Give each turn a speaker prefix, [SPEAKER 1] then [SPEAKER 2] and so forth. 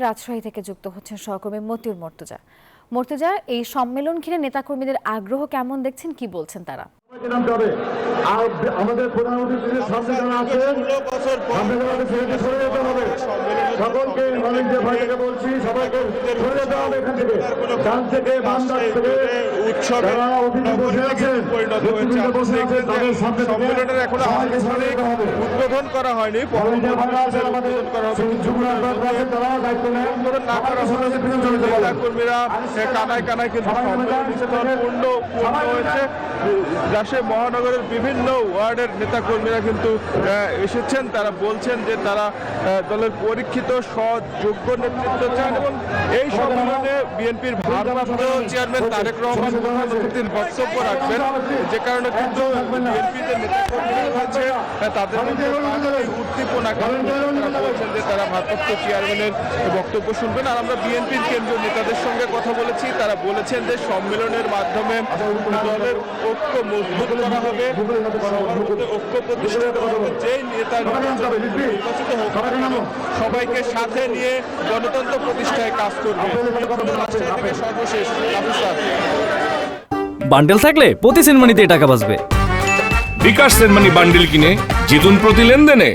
[SPEAKER 1] রাজশাহী থেকে যুক্ত হচ্ছেন সহকর্মী মতিউর মর্তুজা। এই সম্মেলন ঘিরে নেতাকর্মীদের আগ্রহ কেমন দেখছেন, কি বলছেন তারা?
[SPEAKER 2] আমাদের প্রধানমন্ত্রী সামনে যারা আছেন সকলকে ভাইকে বলছি, সবাইকে সরে যেতে হবে এখান থেকে, ডান থেকে বাম দিক থেকে
[SPEAKER 3] উৎসবে পরিণত হয়েছে। সম্মেলনের এখন আনুষ্ঠানিক উদ্বোধন করা হয়নি, নেতাকর্মীরা কানায় কানায় কিন্তু পূর্ণ হয়েছে। রাজশাহী মহানগরের বিভিন্ন ওয়ার্ডের নেতাকর্মীরা কিন্তু এসেছেন। তারা বলছেন যে তারা দলের পরীক্ষিত সৎ যোগ্য নেতৃত্ব চান এবং এই সম্মেলনে বিএনপির ভারপ্রাপ্ত চেয়ারম্যান তারেক রহমান প্রধানমন্ত্রীর বক্তব্য রাখবেন, যে কারণে কিন্তু বিএনপিতে নেতাকর্মীরা রয়েছে তাদের মধ্যে উদ্দীপনা বলছেন যে তারা ভারপ্রাপ্ত চেয়ারম্যানের বক্তব্য শুনবেন। আর আমরা বিএনপির কেন্দ্রীয় নেতাদের সঙ্গে কথা বলেছি, তারা বলেছেন যে সম্মেলনের মাধ্যমে দলের ঐক্য মজবুত করা হবে, ঐক্য প্রতিষ্ঠিত হবে। যেই নেতা নির্বাচিত হোক সবাইকে সাথে নিয়ে গণতন্ত্র প্রতিষ্ঠায় কাজ করবে। সর্বশেষ
[SPEAKER 4] বান্ডেল থাকলে প্রতি সেনমানিতে টাকা বাঁচবে।
[SPEAKER 5] বিকাশ সেনমানি বান্ডেল কিনে জিতুন প্রতি লেনদেনে।